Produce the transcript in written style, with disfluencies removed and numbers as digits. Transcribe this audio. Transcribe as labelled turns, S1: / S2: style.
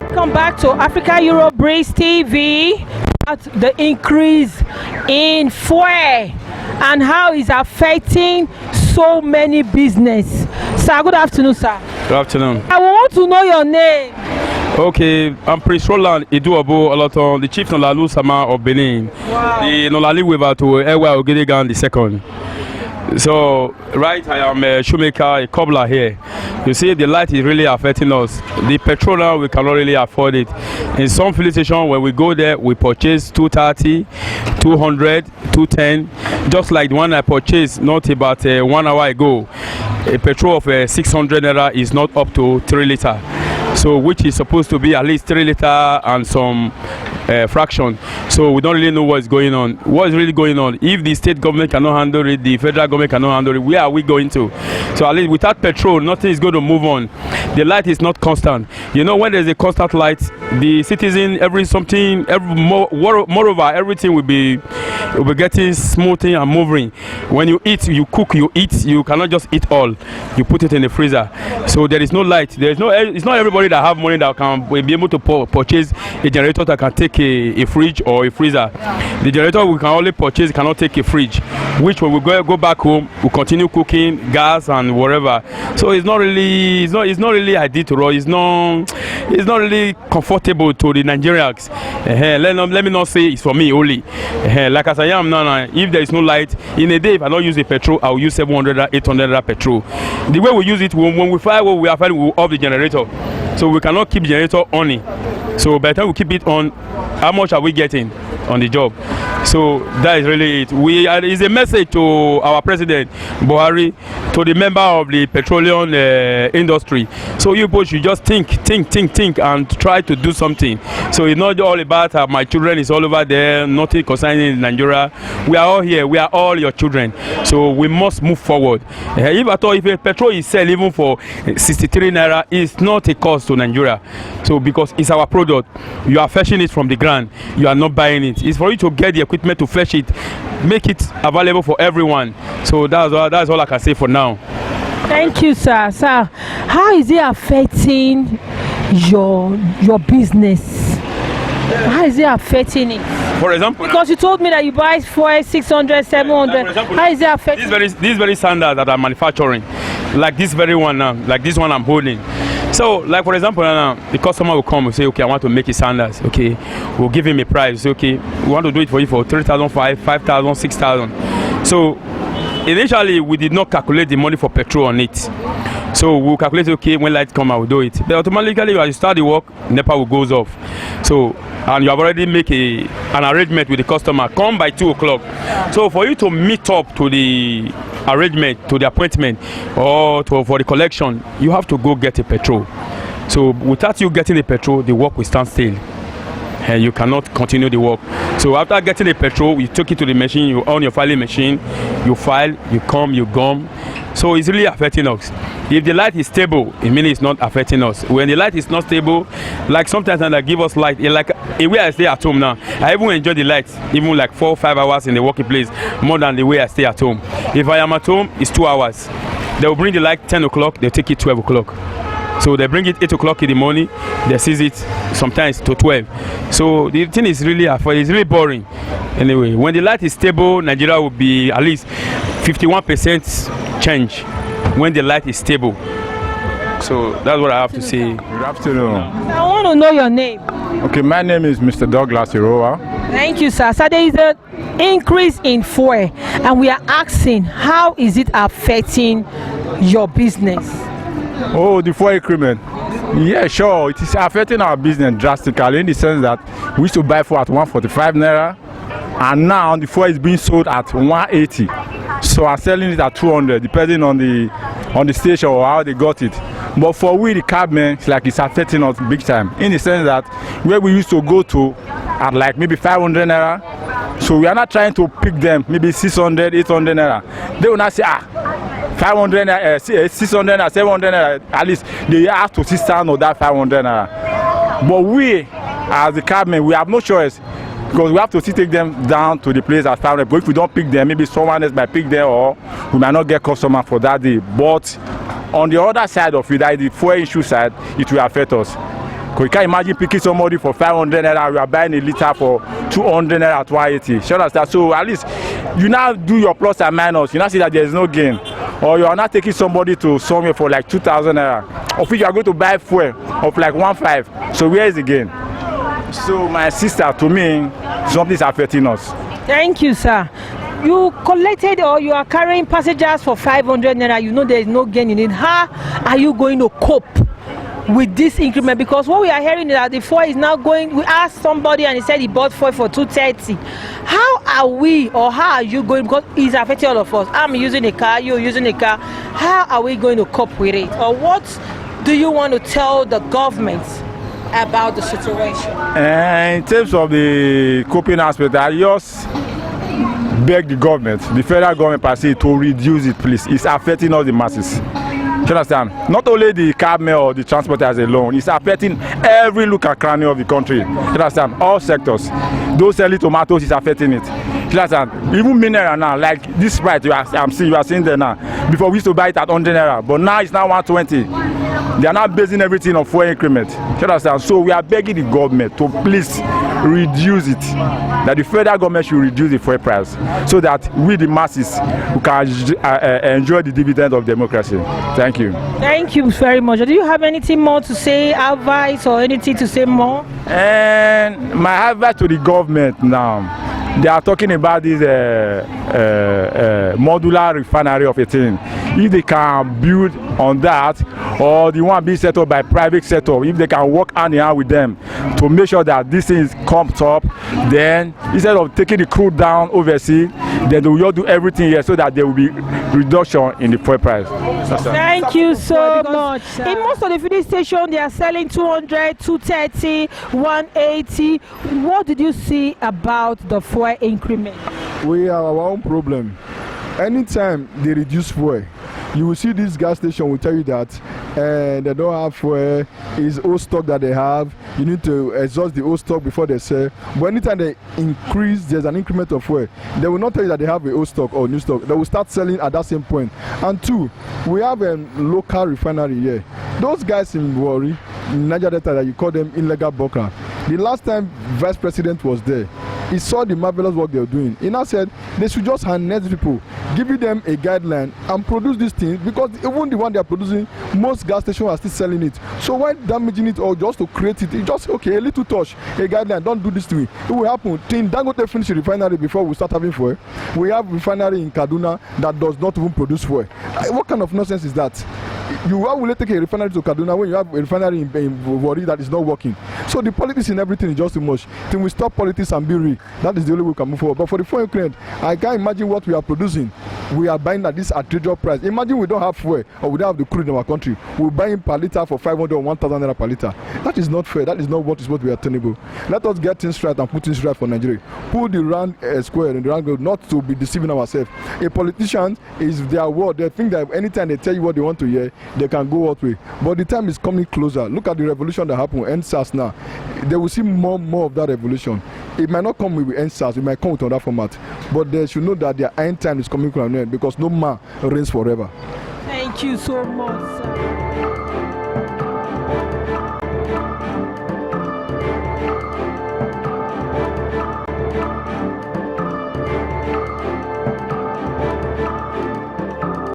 S1: Welcome back to Africa Euro Breeze TV. At the increase in fuel and how it's affecting so many business. Sir, good afternoon, sir.
S2: Good afternoon.
S1: I want to know your name.
S2: Okay, I'm Prince Roland Iduobo Oloton, the chief Nolalu Sama of Benin.
S1: Wow.
S2: The Nolali Weaver to Ewa Ogedegan II. So, right, I am a shoemaker, a cobbler here. You see, the light is really affecting us. The petrol now, we cannot really afford it. In some filling stations, when we go there, we purchase 230, 200, 210. Just like the one I purchased not about 1 hour ago. A petrol of 600 naira is not up to 3 liter. So, which is supposed to be at least 3 liter and some fraction. So we don't really know what's going on. What is really going on? If the state government cannot handle it, the federal government cannot handle it, where are we going to? So at least without petrol, nothing is going to move on. The light is not constant. You know, when there's a constant light, the citizen, moreover, everything will be getting smoothing and moving. When you eat, you cook, you eat. You cannot just eat all. You put it in the freezer. So there is no light. It's not everybody that have money that can be able to purchase a generator that can take a fridge or a freezer. The generator we can only purchase cannot take a fridge, which when we go back home, we continue cooking, gas and whatever. So it's not really ideal to us. It's not really comfortable to the Nigerians. Let me not say it's for me only. Like as I am now, if there is no light in a day, if I don't use the petrol, I will use 700 or 800 petrol. The way we use it, when we fire what we are firing, we will off the generator. So we cannot keep the generator on. So by the time we keep it on, how much are we getting on the job? So that is really it. It's a message to our president Buhari, to the member of the petroleum industry. So you both should just think and try to do something. So it's not all about my children is all over there, nothing concerning Nigeria. We are all here, we are all your children. So we must move forward. If at all, if a petrol is sell even for 63 naira, it's not a cost to Nigeria. So because it's our product, you are fetching it from the ground, you are not buying it. It's for you to get the equipment to fetch it, make it available for everyone. So that's all I can say for now.
S1: Thank you, sir. Sir, how is it affecting your business? How is it affecting it?
S2: For example,
S1: because you told me that you buy for 600, 700.
S2: Example,
S1: how is it affecting?
S2: These very sandals that I'm manufacturing, like this very one now, like this one I'm holding. So, like for example, now the customer will come and say, okay, I want to make his sandals. Okay, we'll give him a price. Say, okay, we want to do it for you for 3,000, 5,000, 6,000. So, initially we did not calculate the money for petrol on it. So we'll calculate, okay, when lights come, I will do it. But automatically, as you start the work, NEPA will goes off. So, and you have already make an arrangement with the customer, come by 2 o'clock. So for you to meet up to the arrangement, to the appointment, or for the collection, you have to go get a petrol. So without you getting the petrol, the work will stand still. And you cannot continue the work. So after getting the petrol, you take it to the machine, you on your filing machine, you file, you come, you gum. So it's really affecting us. If the light is stable, it means it's not affecting us. When the light is not stable, like sometimes they give us light, like the way I stay at home now, I even enjoy the light, even like 4 or 5 hours in the working place, more than the way I stay at home. If I am at home, it's 2 hours. They will bring the light 10 o'clock, they'll take it 12 o'clock. So they bring it 8 o'clock in the morning, they seize it sometimes to 12. So the thing is really boring. Anyway, when the light is stable, Nigeria will be at least 51% change when the light is stable. So that's what I have to say.
S3: Good afternoon.
S1: I want to know your name.
S3: Okay, my name is Mr. Douglas Iroa.
S1: Thank you, sir. So there is an increase in fuel, and we are asking, how is it affecting your business?
S3: Oh, the fuel increment. Yeah, sure. It is affecting our business drastically in the sense that we used to buy fuel at 145 naira, and now the fuel is being sold at 180. So I'm selling it at 200, depending on the station or how they got it. But for we, the cabmen, it's affecting us big time. In the sense that where we used to go to at like maybe 500 naira, so we are not trying to pick them maybe 600, 800 naira. They will not say 500 naira, 600 naira, 700 naira. At least they have to sit down on that 500 naira. But we, as the cabmen, we have no choice. Because we have to still take them down to the place at 500. But if we don't pick them, maybe someone else might pick them, or we might not get customer for that day. But on the other side of it, that is the fuel issue side, it will affect us. Because you can't imagine picking somebody for 500 naira, we are buying a liter for 200 naira at 180. Sure, understand? So at least you now do your plus and minus. You now see that there is no gain. Or you are not taking somebody to somewhere for like 2,000 naira, of which you are going to buy fuel of like 1.5. So where is the gain? So my sister, to me, something is affecting us.
S1: Thank you, sir. You collected or you are carrying passengers for 500 naira. You know there is no gain in it. How are you going to cope with this increment? Because what we are hearing is that the fuel is now going. We asked somebody and he said he bought fuel for 230. How are we, or how are you going? Because it's affecting all of us. I'm using a car, you're using a car. How are we going to cope with it? Or what do you want to tell the government about the situation?
S3: In terms of the coping aspect, I just beg the government, the federal government per se, to reduce it, please. It's affecting all the masses. Do you understand? Not only the cabmen or the transporters alone, it's affecting every look and cranny of the country. Do you understand? All sectors. Those selling tomatoes is affecting it. Do you understand? Even mineral now, like this Sprite you are seeing there now. Before we used to buy it at 100 naira, but now it's now 120. They are now basing everything on fuel increment. Do you understand? So we are begging the government to please reduce it. That the federal government should reduce the fuel price, so that we the masses who can enjoy the dividend of democracy. Thank you.
S1: Thank you very much. Do you have anything more to say, advice or anything to say more?
S3: And my advice to the government now, they are talking about this modular refinery of a thing. If they can build on that, or the one being set up by private sector, if they can work hand in hand with them to make sure that this thing comes up, then instead of taking the crude down overseas, then they will do everything here so that there will be reduction in the fuel price.
S1: Thank you so much. In most of the filling stations, they are selling 200, 230, 180. What did you see about the fuel increment?
S4: We have our own problem. Anytime they reduce fuel, you will see this gas station will tell you that they don't have fuel, it's old stock that they have. You need to exhaust the old stock before they sell. But anytime they increase, there's an increment of fuel, they will not tell you that they have a old stock or new stock. They will start selling at that same point. And two, we have a local refinery here. Those guys in Warri, in Niger Delta, that you call them illegal broker. The last time Vice President was there, he saw the marvelous work they were doing. He now said they should just harness people, giving them a guideline and produce these things, because even the one they are producing, most gas stations are still selling it. So why damaging it or just to create it? It's just okay, a little touch, a guideline, don't do this to me. It will happen. Till Dangote finish the refinery before we start having fuel. We have refinery in Kaduna that does not even produce fuel. What kind of nonsense is that? You will take a refinery to Kaduna when you have a refinery in Warri that is not working. So the politics in everything is just too much. Till we stop politics and be real, that is the only way we can move forward. But for the fuel increment, I can't imagine what we are producing. We are buying at this outrageous price. Imagine we don't have fuel or we don't have the crude in our country. We're buying per liter for 500 or 1,000 naira per liter. That is not fair. That is not what is what we are tenable. Let us get things right and put things right for Nigeria. Pull the round square and the round goal, not to be deceiving ourselves. A politician is their word. They think that anytime they tell you what they want to hear, they can go out way. But the time is coming closer. Look at the revolution that happened with NSAS now. They will see more of that revolution. It might not come with NSAS, it might come with another format. But they should know that their end time is coming to an end, because no man reigns forever.
S1: Thank you so much, sir.